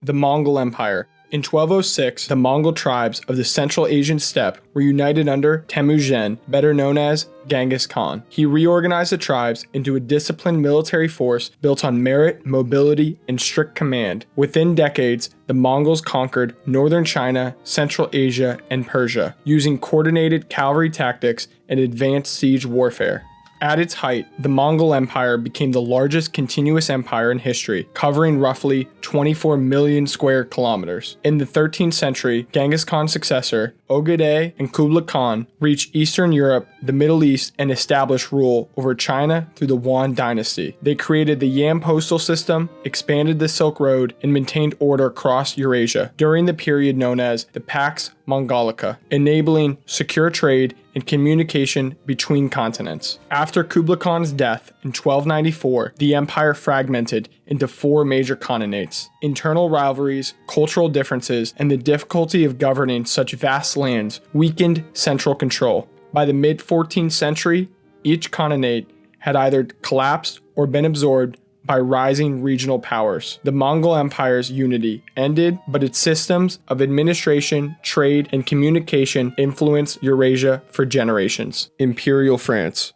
the Mongol Empire. In 1206, the Mongol tribes of the Central Asian steppe were united under Temujin, better known as Genghis Khan. He reorganized the tribes into a disciplined military force built on merit, mobility, and strict command. Within decades, the Mongols conquered northern China, Central Asia, and Persia, using coordinated cavalry tactics and advanced siege warfare. At its height, the Mongol Empire became the largest continuous empire in history, covering roughly 24 million square kilometers. In the 13th century, Genghis Khan's successor, Ogedei and Kublai Khan, reached Eastern Europe, the Middle East, and established rule over China through the Yuan dynasty. They created the Yan postal system, expanded the Silk Road, and maintained order across Eurasia during the period known as the Pax Mongolica, enabling secure trade and communication between continents. After Kublai Khan's death in 1294, the empire fragmented into 4 major khanates. Internal rivalries, cultural differences, and the difficulty of governing such vast lands weakened central control. By the mid-14th century, each khanate had either collapsed or been absorbed by rising regional powers. The Mongol Empire's unity ended, but its systems of administration, trade, and communication influenced Eurasia for generations. Imperial France.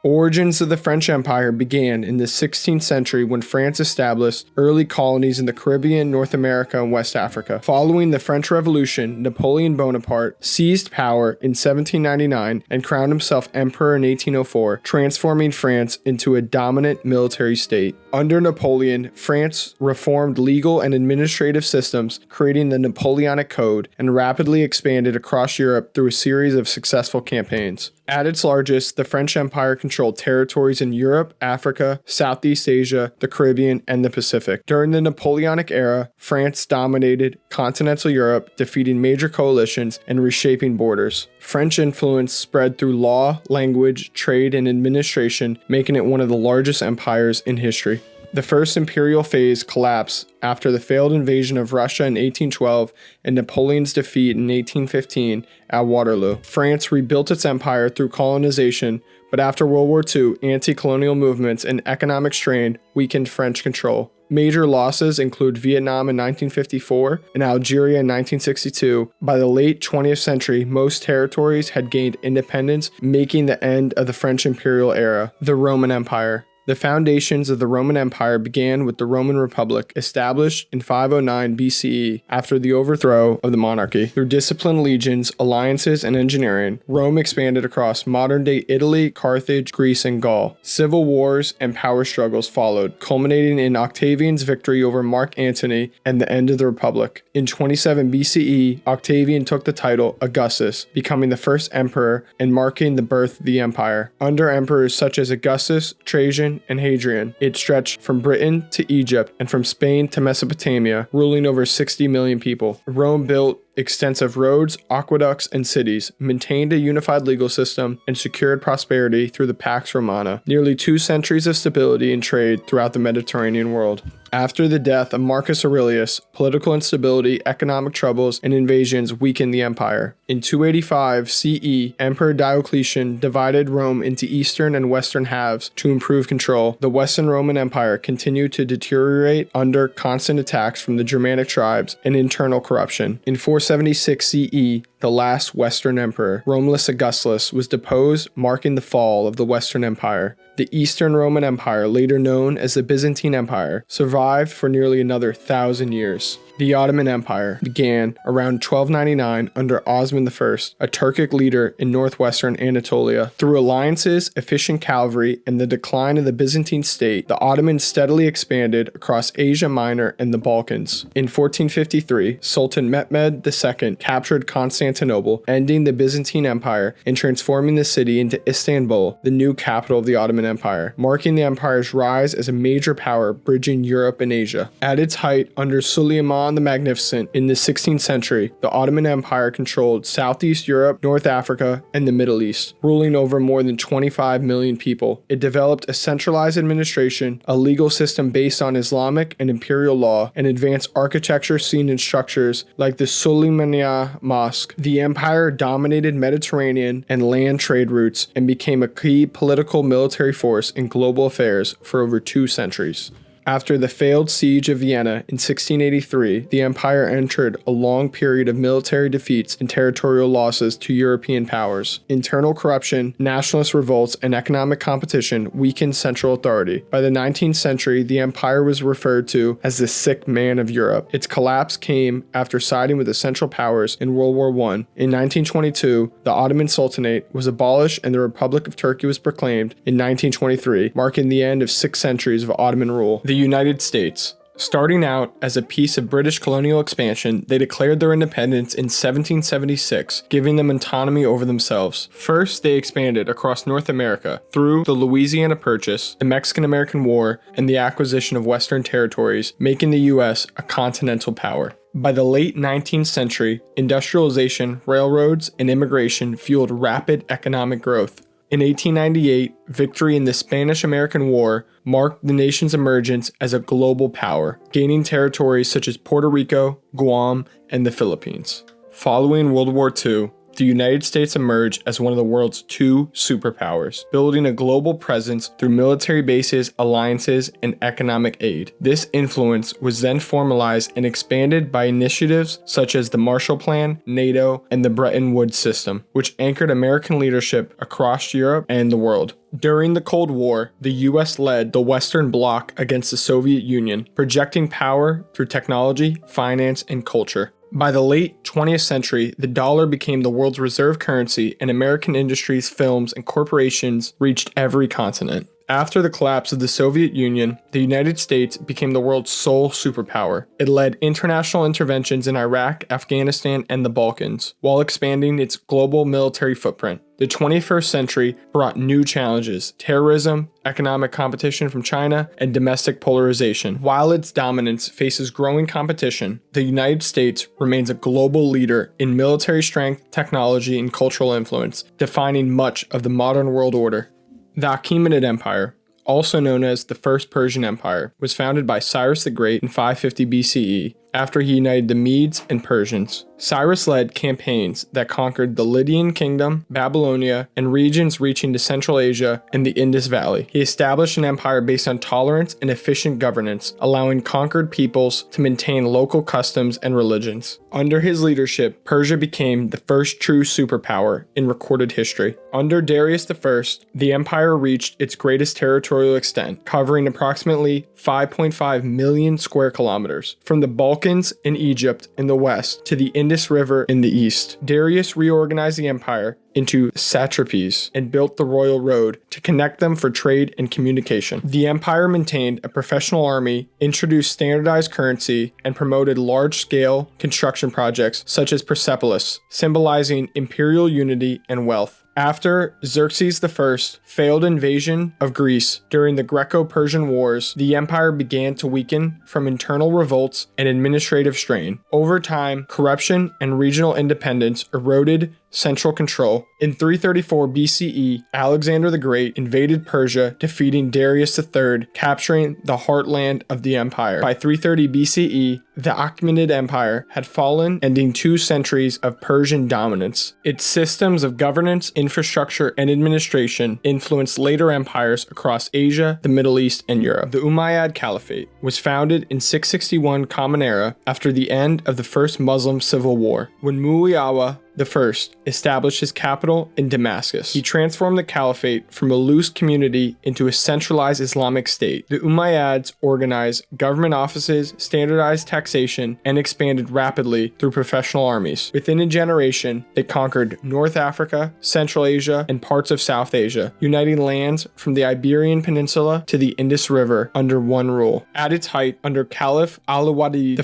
Origins of the French Empire began in the 16th century when France established early colonies in the Caribbean, North America, and West Africa. Following the French Revolution, Napoleon Bonaparte seized power in 1799 and crowned himself emperor in 1804, transforming France into a dominant military state. Under Napoleon, France reformed legal and administrative systems, creating the Napoleonic Code, and rapidly expanded across Europe through a series of successful campaigns. At its largest, the French Empire controlled territories in Europe, Africa, Southeast Asia, the Caribbean, and the Pacific. During the Napoleonic era, France dominated continental Europe, defeating major coalitions and reshaping borders. French influence spread through law, language, trade, and administration, making it one of the largest empires in history. The first imperial phase collapsed after the failed invasion of Russia in 1812 and Napoleon's defeat in 1815 at Waterloo. France rebuilt its empire through colonization, but after World War II, anti-colonial movements and economic strain weakened French control. Major losses include Vietnam in 1954 and Algeria in 1962. By the late 20th century, most territories had gained independence, making the end of the French imperial era. The Roman Empire. The foundations of the Roman Empire began with the Roman Republic, established in 509 BCE after the overthrow of the monarchy. Through disciplined legions, alliances, and engineering, Rome expanded across modern-day Italy, Carthage, Greece, and Gaul. Civil wars and power struggles followed, culminating in Octavian's victory over Mark Antony and the end of the Republic. In 27 BCE, Octavian took the title Augustus, becoming the first emperor and marking the birth of the empire. Under emperors such as Augustus, Trajan, and Hadrian, it stretched from Britain to Egypt and from Spain to Mesopotamia, ruling over 60 million people. Rome built extensive roads, aqueducts, and cities, maintained a unified legal system, and secured prosperity through the Pax Romana, nearly 2 centuries of stability and trade throughout the Mediterranean world. After the death of Marcus Aurelius, political instability, economic troubles, and invasions weakened the empire. In 285 CE, Emperor Diocletian divided Rome into eastern and western halves to improve control. The Western Roman Empire continued to deteriorate under constant attacks from the Germanic tribes and internal corruption. In 476 CE, the last Western emperor, Romulus Augustulus, was deposed, marking the fall of the Western Empire. The Eastern Roman Empire, later known as the Byzantine Empire, survived for nearly another 1,000 years. The Ottoman Empire began around 1299 under Osman I, a Turkic leader in northwestern Anatolia. Through alliances, efficient cavalry, and the decline of the Byzantine state, the Ottomans steadily expanded across Asia Minor and the Balkans. In 1453, Sultan Mehmed II captured Constantinople, ending the Byzantine Empire and transforming the city into Istanbul, the new capital of the Ottoman Empire, marking the empire's rise as a major power bridging Europe and Asia. At its height, under Suleiman the Magnificent in the 16th century, the Ottoman Empire controlled Southeast Europe, North Africa, and the Middle East, ruling over more than 25 million people. It developed a centralized administration, a legal system based on Islamic and imperial law, and advanced architecture seen in structures like the Suleymaniye Mosque. The empire dominated Mediterranean and land trade routes and became a key political military force in global affairs for over 2 centuries. After the failed siege of Vienna in 1683, the empire entered a long period of military defeats and territorial losses to European powers. Internal corruption, nationalist revolts, and economic competition weakened central authority. By the 19th century, the empire was referred to as the sick man of Europe. Its collapse came after siding with the Central Powers in World War I. In 1922, the Ottoman Sultanate was abolished and the Republic of Turkey was proclaimed in 1923, marking the end of 6 centuries of Ottoman rule. The United States. Starting out as a piece of British colonial expansion, they declared their independence in 1776, giving them autonomy over themselves. First, they expanded across North America through the Louisiana Purchase, the Mexican-American War, and the acquisition of Western territories, making the U.S. a continental power. By the late 19th century, industrialization, railroads, and immigration fueled rapid economic growth. In 1898, victory in the Spanish-American War marked the nation's emergence as a global power, gaining territories such as Puerto Rico, Guam, and the Philippines. Following World War II, the United States emerged as one of the world's 2 superpowers, building a global presence through military bases, alliances, and economic aid. This influence was then formalized and expanded by initiatives such as the Marshall Plan, NATO, and the Bretton Woods system, which anchored American leadership across Europe and the world. During the Cold War, the U.S. led the Western Bloc against the Soviet Union, projecting power through technology, finance, and culture. By the late 20th century, the dollar became the world's reserve currency, and American industries, films, and corporations reached every continent. After the collapse of the Soviet Union, the United States became the world's sole superpower. It led international interventions in Iraq, Afghanistan, and the Balkans, while expanding its global military footprint. The 21st century brought new challenges: terrorism, economic competition from China, and domestic polarization. While its dominance faces growing competition, the United States remains a global leader in military strength, technology, and cultural influence, defining much of the modern world order. The Achaemenid Empire, also known as the First Persian Empire, was founded by Cyrus the Great in 550 BCE after he united the Medes and Persians. Cyrus led campaigns that conquered the Lydian Kingdom, Babylonia, and regions reaching to Central Asia and the Indus Valley. He established an empire based on tolerance and efficient governance, allowing conquered peoples to maintain local customs and religions. Under his leadership, Persia became the first true superpower in recorded history. Under Darius I, the empire reached its greatest territorial extent, covering approximately 5.5 million square kilometers, from the Balkans in Egypt in the west to the Indus River in the east. Darius reorganized the empire into satrapies and built the royal road to connect them for trade and communication. The empire maintained a professional army, introduced standardized currency, and promoted large-scale construction projects such as Persepolis, symbolizing imperial unity and wealth. After Xerxes I failed invasion of Greece during the Greco-Persian Wars, the empire began to weaken from internal revolts and administrative strain. Over time, corruption and regional independence eroded central control. In 334 BCE, Alexander the Great invaded Persia, defeating Darius III, capturing the heartland of the empire. By 330 BCE, the Achaemenid Empire had fallen, ending 2 centuries of Persian dominance. Its systems of governance, infrastructure, and administration influenced later empires across Asia, the Middle East, and Europe. The Umayyad Caliphate was founded in 661 Common Era after the end of the First Muslim Civil War, when Muawiyah I established his capital in Damascus. He transformed the caliphate from a loose community into a centralized Islamic state. The Umayyads organized government offices, standardized taxation, and expanded rapidly through professional armies. Within a generation, they conquered North Africa, Central Asia, and parts of South Asia, uniting lands from the Iberian Peninsula to the Indus River under one rule. At its height, under Caliph Al-Walid I,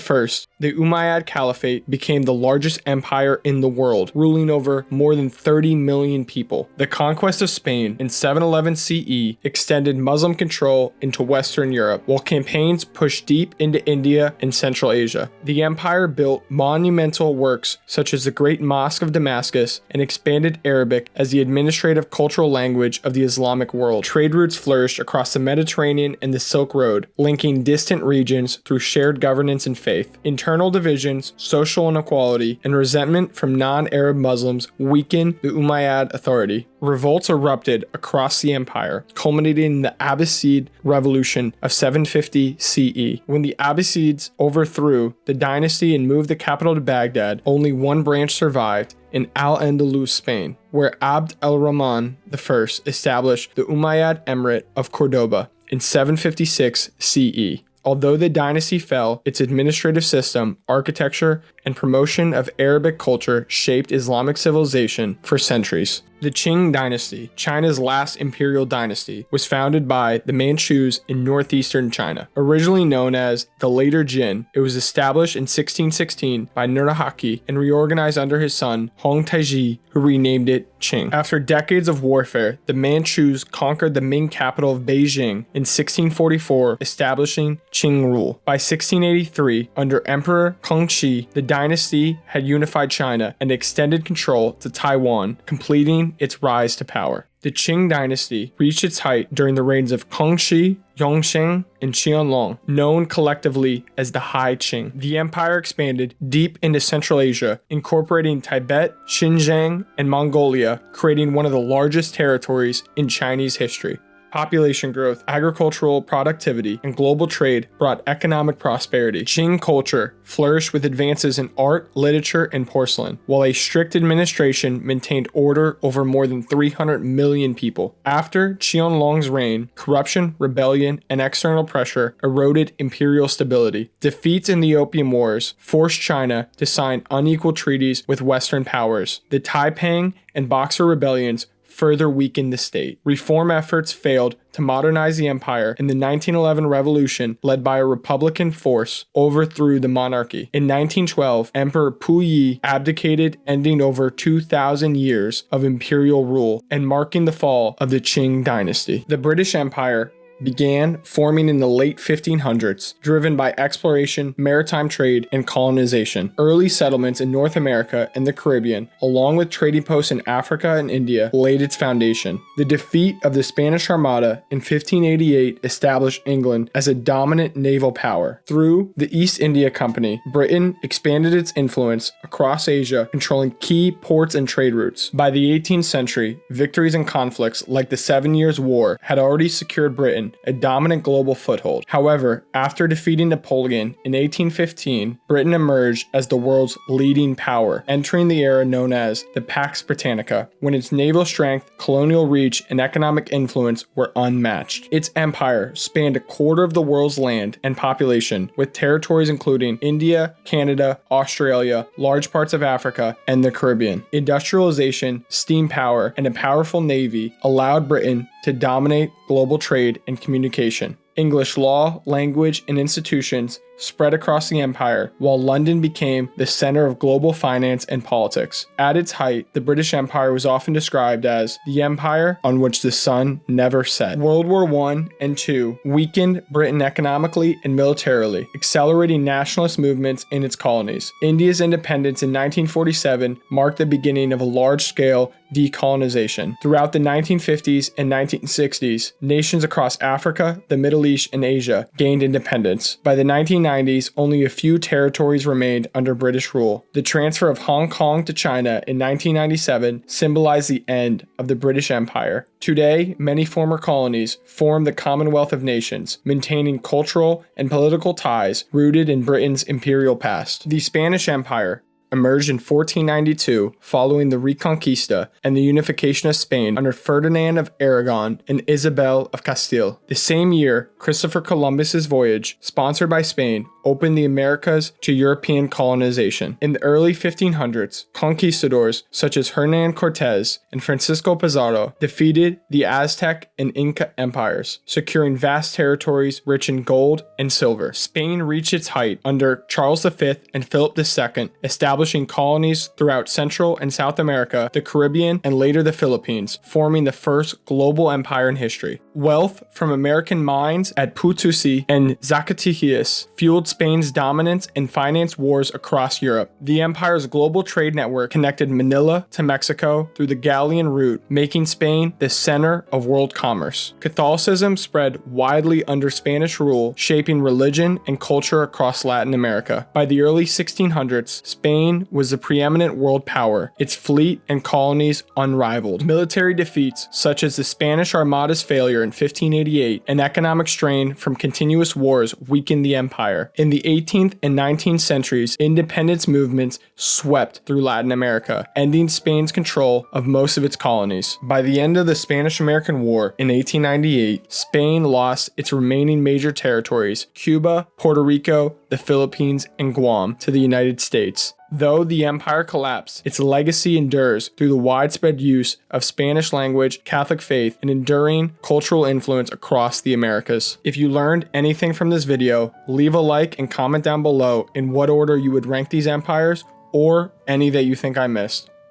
the Umayyad Caliphate became the largest empire in the world, ruling over more than 30 million people. The conquest of Spain in 711 CE extended Muslim control into Western Europe, while campaigns pushed deep into India and Central Asia. The empire built monumental works such as the Great Mosque of Damascus and expanded Arabic as the administrative cultural language of the Islamic world. Trade routes flourished across the Mediterranean and the Silk Road, linking distant regions through shared governance and faith. Internal divisions, social inequality, and resentment from non non-Arab Muslims weakened the Umayyad authority. Revolts erupted across the empire, culminating in the Abbasid Revolution of 750 CE. When the Abbasids overthrew the dynasty and moved the capital to Baghdad, only one branch survived in Al-Andalus, Spain, where Abd al-Rahman I established the Umayyad Emirate of Cordoba in 756 CE. Although the dynasty fell, its administrative system, architecture, and promotion of Arabic culture shaped Islamic civilization for centuries. The Qing Dynasty, China's last imperial dynasty, was founded by the Manchus in northeastern China. Originally known as the Later Jin, it was established in 1616 by Nurhaci and reorganized under his son Hong Taiji, who renamed it Qing. After decades of warfare, the Manchus conquered the Ming capital of Beijing in 1644, establishing Qing rule. By 1683, under Emperor Kangxi, the dynasty had unified China and extended control to Taiwan, completing its rise to power. The Qing dynasty reached its height during the reigns of Kangxi, Yongzheng, and Qianlong, known collectively as the High Qing. The empire expanded deep into Central Asia, incorporating Tibet, Xinjiang, and Mongolia, creating one of the largest territories in Chinese history. Population growth, agricultural productivity, and global trade brought economic prosperity. Qing culture flourished with advances in art, literature, and porcelain, while a strict administration maintained order over more than 300 million people. After Qianlong's reign, corruption, rebellion, and external pressure eroded imperial stability. Defeats in the Opium Wars forced China to sign unequal treaties with Western powers. The Taiping and Boxer rebellions further weakened the state. Reform efforts failed to modernize the empire, and the 1911 revolution, led by a republican force, overthrew the monarchy. In 1912, Emperor Puyi abdicated, ending over 2,000 years of imperial rule and marking the fall of the Qing dynasty. The British Empire began forming in the late 1500s, driven by exploration, maritime trade, and colonization. Early settlements in North America and the Caribbean, along with trading posts in Africa and India, laid its foundation. The defeat of the Spanish Armada in 1588 established England as a dominant naval power. Through the East India Company, Britain expanded its influence across Asia, controlling key ports and trade routes. By the 18th century, victories in conflicts like the 7 Years' War had already secured Britain a dominant global foothold. However, after defeating Napoleon in 1815, Britain emerged as the world's leading power, entering the era known as the Pax Britannica, when its naval strength, colonial reach, and economic influence were unmatched. Its empire spanned a quarter of the world's land and population, with territories including India, Canada, Australia, large parts of Africa, and the Caribbean. Industrialization, steam power, and a powerful navy allowed Britain to dominate global trade and communication. English law, language, and institutions spread across the empire, while London became the center of global finance and politics. At its height, the British Empire was often described as the empire on which the sun never set. World War I and II weakened Britain economically and militarily, accelerating nationalist movements in its colonies. India's independence in 1947 marked the beginning of a large-scale decolonization. Throughout the 1950s and 1960s, nations across Africa, the Middle East, and Asia gained independence. By the 1990s, only a few territories remained under British rule. The transfer of Hong Kong to China in 1997 symbolized the end of the British Empire. Today, many former colonies form the Commonwealth of Nations, maintaining cultural and political ties rooted in Britain's imperial past. The Spanish Empire emerged in 1492 following the Reconquista and the unification of Spain under Ferdinand of Aragon and Isabel of Castile. The same year, Christopher Columbus's voyage, sponsored by Spain, opened the Americas to European colonization. In the early 1500s, conquistadors such as Hernan Cortez and Francisco Pizarro defeated the Aztec and Inca empires, securing vast territories rich in gold and silver. Spain reached its height under Charles V and Philip II, establishing colonies throughout Central and South America, the Caribbean, and later the Philippines, forming the first global empire in history. Wealth from American mines at Potosi and Zacatecas fueled Spain's dominance and financed wars across Europe. The empire's global trade network connected Manila to Mexico through the Galleon route, making Spain the center of world commerce. Catholicism spread widely under Spanish rule, shaping religion and culture across Latin America. By the early 1600s, Spain was the preeminent world power, its fleet and colonies unrivaled. Military defeats, such as the Spanish Armada's failure in 1588, and economic strain from continuous wars weakened the empire. In the 18th and 19th centuries, independence movements swept through Latin America, ending Spain's control of most of its colonies. By the end of the Spanish-American War in 1898, Spain lost its remaining major territories, Cuba, Puerto Rico, the Philippines, and Guam, to the United States. Though the empire collapsed, its legacy endures through the widespread use of Spanish language, Catholic faith, and enduring cultural influence across the Americas. If you learned anything from this video, leave a like and comment down below in what order you would rank these empires, or any that you think I missed.